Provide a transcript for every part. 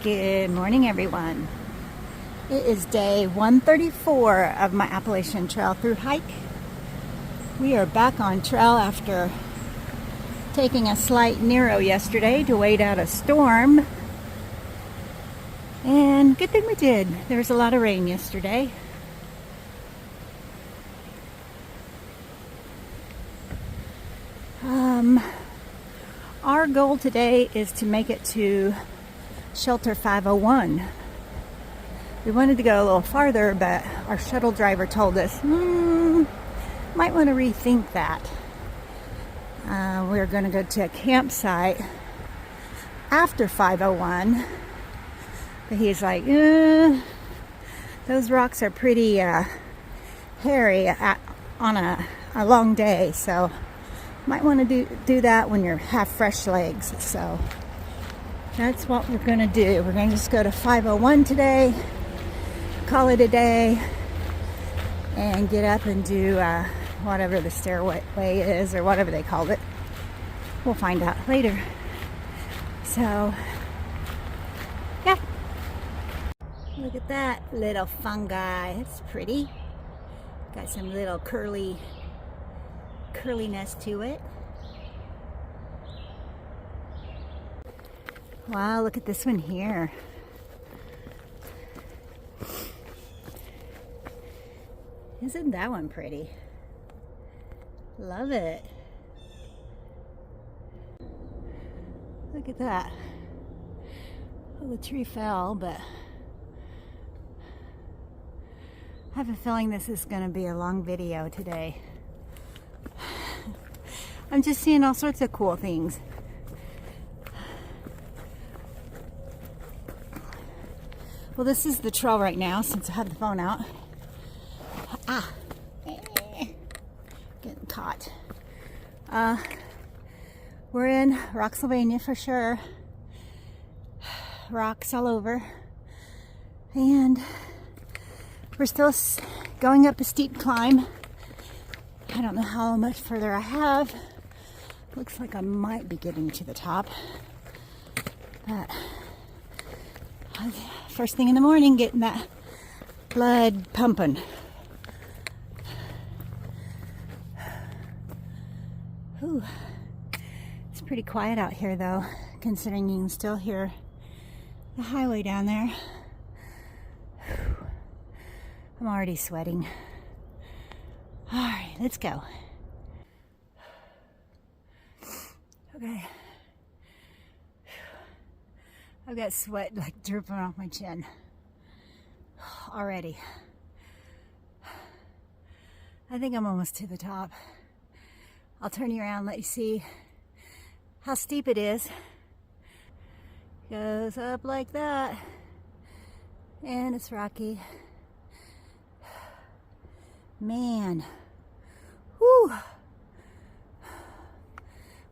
Good morning, everyone. It is day 134 of my Appalachian Trail through hike. We are back on trail after taking a slight Nero yesterday to wait out a storm. And good thing we did. There was a lot of rain yesterday. Our goal today is to make it to Shelter 501. We wanted to go a little farther, but our shuttle driver told us, might want to rethink that. We're going to go to a campsite after 501, but he's like, those rocks are pretty hairy on a long day, so might want to do that when you have fresh legs. So that's what we're going to do. We're going to just go to 501 today, call it a day, and get up and do whatever the stairway is, or whatever they called it. We'll find out later. So, yeah. Look at that little fungi. It's pretty. Got some little curliness to it. Wow, look at this one here. Isn't that one pretty? Love it. Look at that. Well, the tree fell, but I have a feeling this is going to be a long video today. I'm just seeing all sorts of cool things. Well, this is the trail right now since I have the phone out. Getting caught. We're in Rocksylvania for sure. Rocks all over. And we're still going up a steep climb. I don't know how much further I have. Looks like I might be getting to the top. But first thing in the morning, getting that blood pumping. Whew. It's pretty quiet out here though, considering you can still hear the highway down there. Whew. I'm already sweating. All right, let's go. Okay. I've got sweat like dripping off my chin already. I think I'm almost to the top. I'll turn you around and let you see how steep it is. Goes up like that, and it's rocky. Man. Whew.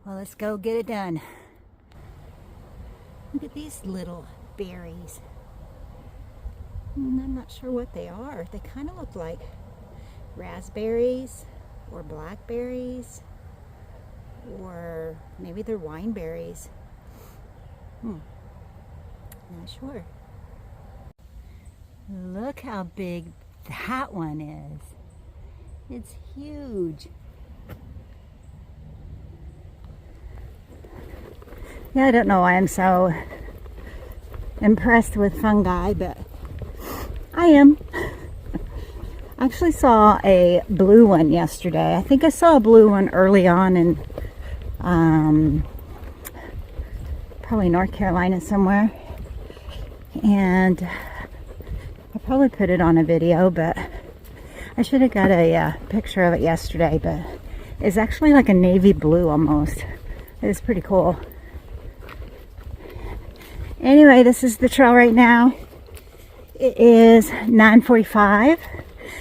Well, let's go get it done. Look at these little berries. I'm not sure what they are. They kind of look like raspberries or blackberries, or maybe they're wine berries. Not sure. Look how big that one is. It's huge. Yeah, I don't know why I'm so impressed with fungi, but I am. I actually saw a blue one yesterday. I think I saw a blue one early on in probably North Carolina somewhere. And I probably put it on a video, but I should have got a picture of it yesterday. But it's actually like a navy blue almost. It is pretty cool. Anyway, this is the trail right now. It is 9:45,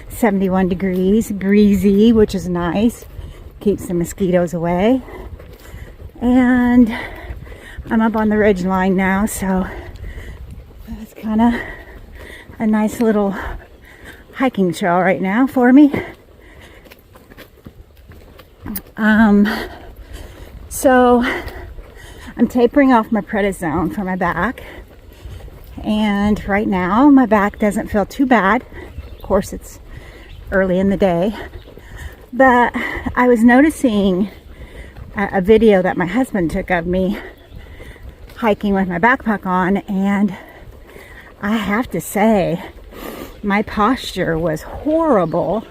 71 degrees, breezy, which is nice. Keeps the mosquitoes away. And I'm up on the ridge line now, so kind of a nice little hiking trail right now for me. So I'm tapering off my prednisone for my back, and right now my back doesn't feel too bad. Of course, it's early in the day, but I was noticing a video that my husband took of me hiking with my backpack on, and I have to say my posture was horrible.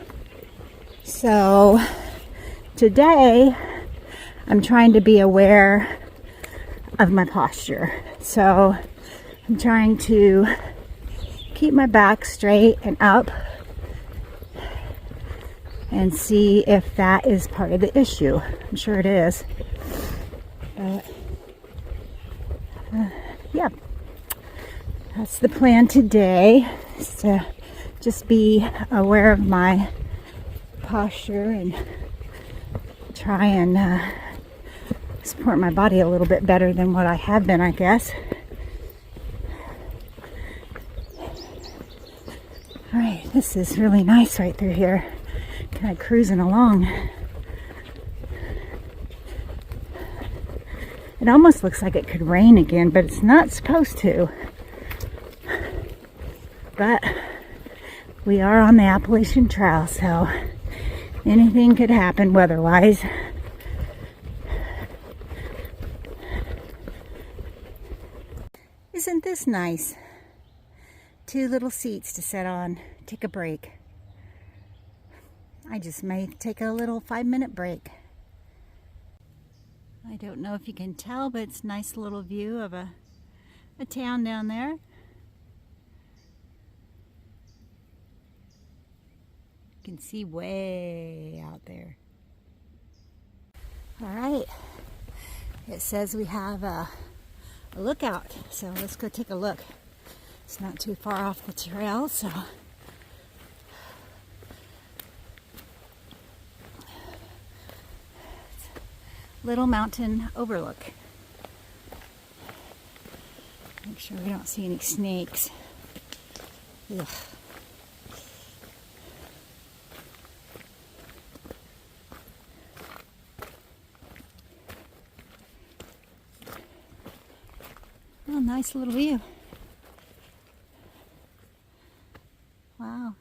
So today I'm trying to be aware of my posture. So I'm trying to keep my back straight and up and see if that is part of the issue. I'm sure it is. Yeah, that's the plan today, is to just be aware of my posture and try and support my body a little bit better than what I have been, I guess. All right, this is really nice right through here. Kind of cruising along. It almost looks like it could rain again, but it's not supposed to. But we are on the Appalachian Trail, so anything could happen weather-wise. Isn't this nice? 2 little seats to sit on, take a break. I just may take a little 5-minute break. I don't know if you can tell, but it's a nice little view of a town down there. You can see way out there. All right, it says we have a lookout, so let's go take a look. It's not too far off the trail, so little mountain overlook. Make sure we don't see any snakes. Ugh. Oh, nice little view. Wow.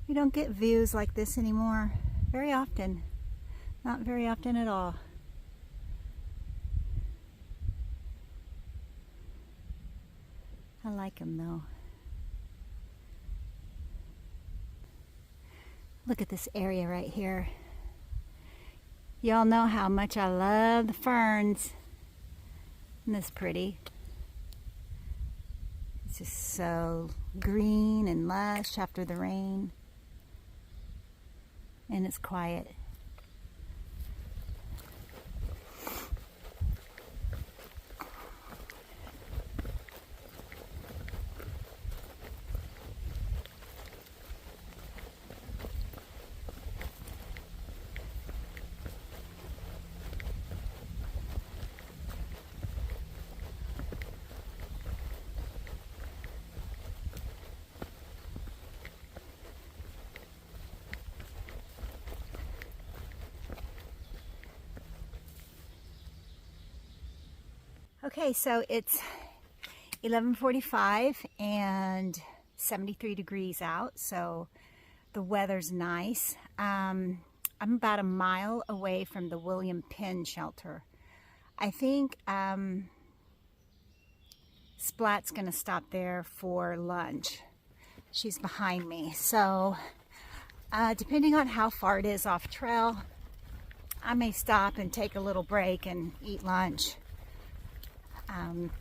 You don't get views like this anymore very often. Not very often at all. I like them though. Look at this area right here. Y'all know how much I love the ferns. Isn't this pretty? It's just so green and lush after the rain. And it's quiet. Okay, so it's 11:45 and 73 degrees out, so the weather's nice. I'm about a mile away from the William Penn shelter. I think Splat's gonna stop there for lunch. She's behind me, so depending on how far it is off trail, I may stop and take a little break and eat lunch.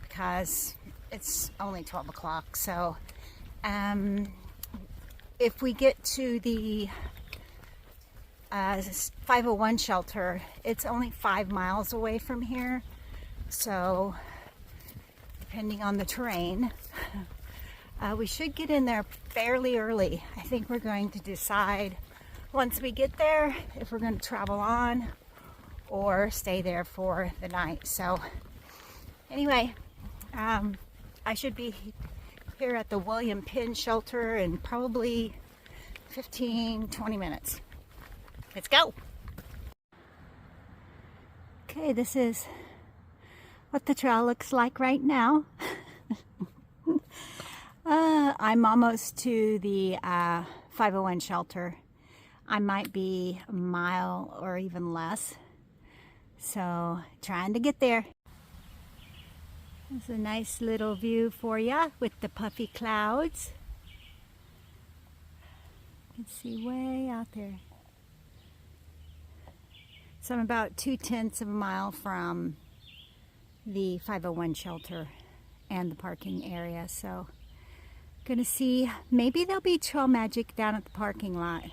Because it's only 12 o'clock. So if we get to the 501 shelter, it's only 5 miles away from here. So depending on the terrain, we should get in there fairly early. I think we're going to decide once we get there if we're going to travel on or stay there for the night. So Anyway, I should be here at the William Penn shelter in probably 15-20 minutes. Let's go. Okay, this is what the trail looks like right now. I'm almost to the 501 shelter. I might be a mile or even less. So, trying to get there. There's a nice little view for you with the puffy clouds. You can see way out there. So I'm about 2/10 of a mile from the 501 shelter and the parking area. So gonna see, maybe there'll be trail magic down at the parking lot.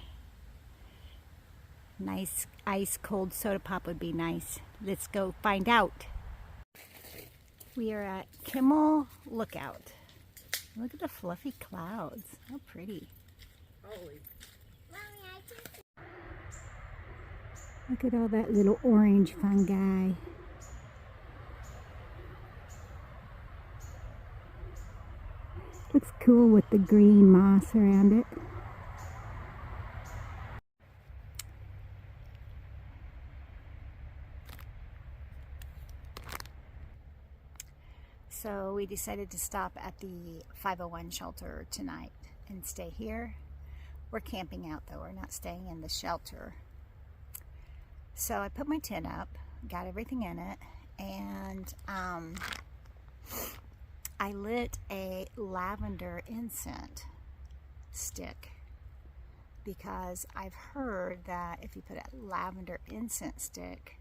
Nice ice cold soda pop would be nice. Let's go find out. We are at Kimmel Lookout. Look at the fluffy clouds. How pretty. Holy. Look at all that little orange fungi. Looks cool with the green moss around it. So we decided to stop at the 501 shelter tonight and stay here. We're camping out though, we're not staying in the shelter. So I put my tent up, got everything in it, and I lit a lavender incense stick because I've heard that if you put a lavender incense stick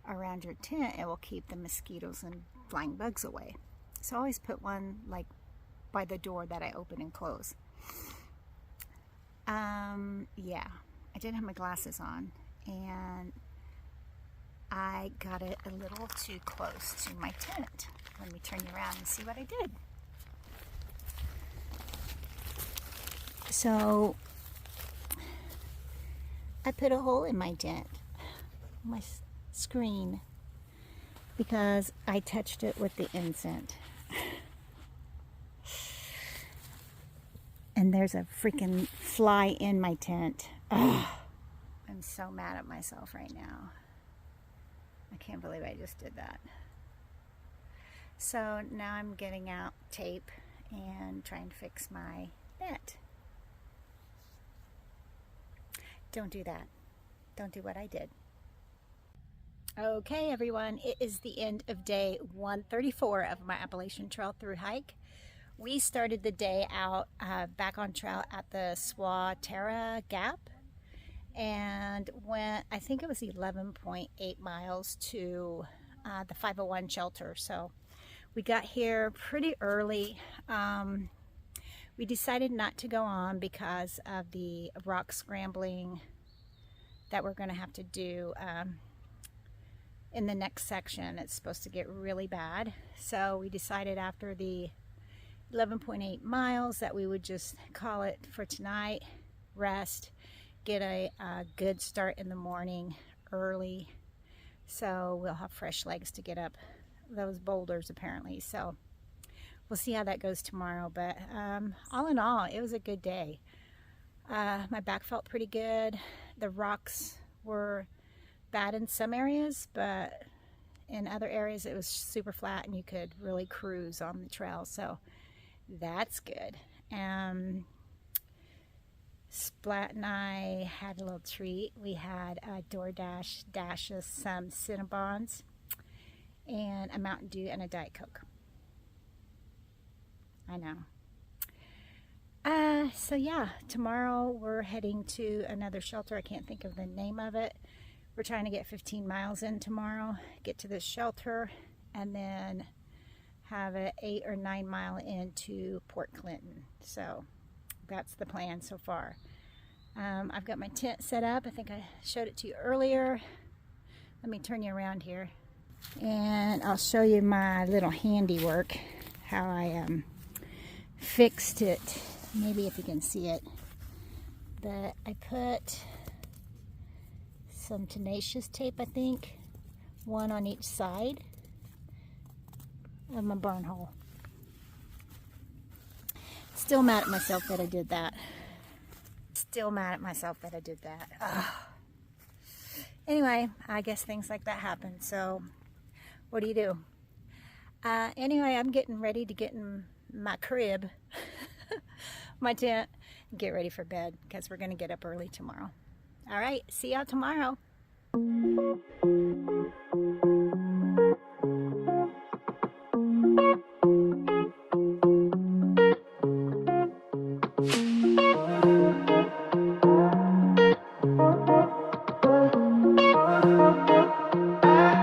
around your tent, it will keep the mosquitoes and flying bugs away. So I always put one like by the door that I open and close. Yeah, I didn't have my glasses on and I got it a little too close to my tent. Let me turn you around and see what I did. So I put a hole in my tent, my screen, because I touched it with the incense. And there's a freaking fly in my tent. Ugh. I'm so mad at myself right now. I can't believe I just did that. So now I'm getting out tape and trying to fix my net. Don't do that. Don't do what I did. Okay, everyone, it is the end of day 134 of my Appalachian Trail through hike. We started the day out back on trail at the Swatara Gap and went, I think it was 11.8 miles to the 501 shelter. So we got here pretty early. We decided not to go on because of the rock scrambling that we're going to have to do in the next section. It's supposed to get really bad. So we decided after the 11.8 miles that we would just call it for tonight, rest, get a good start in the morning early, so we'll have fresh legs to get up those boulders apparently. So we'll see how that goes tomorrow, but all in all, it was a good day. My back felt pretty good. The rocks were bad in some areas, but in other areas it was super flat and you could really cruise on the trail, so that's good. Splat and I had a little treat. We had a DoorDash dash us some Cinnabons and a Mountain Dew and a Diet Coke. I know. So yeah, tomorrow we're heading to another shelter. I can't think of the name of it. We're trying to get 15 miles in tomorrow, get to this shelter, and then have an 8 or 9 mile into Port Clinton. So that's the plan so far. I've got my tent set up. I think I showed it to you earlier. Let me turn you around here and I'll show you my little handiwork, how I fixed it. Maybe if you can see it, that I put some tenacious tape, I think, one on each side, of my burn hole. Still mad at myself that I did that. Still mad at myself that I did that. Ugh. Anyway, I guess things like that happen. So, what do you do? Anyway, I'm getting ready to get in my crib, my tent, and get ready for bed because we're going to get up early tomorrow. All right, see y'all tomorrow.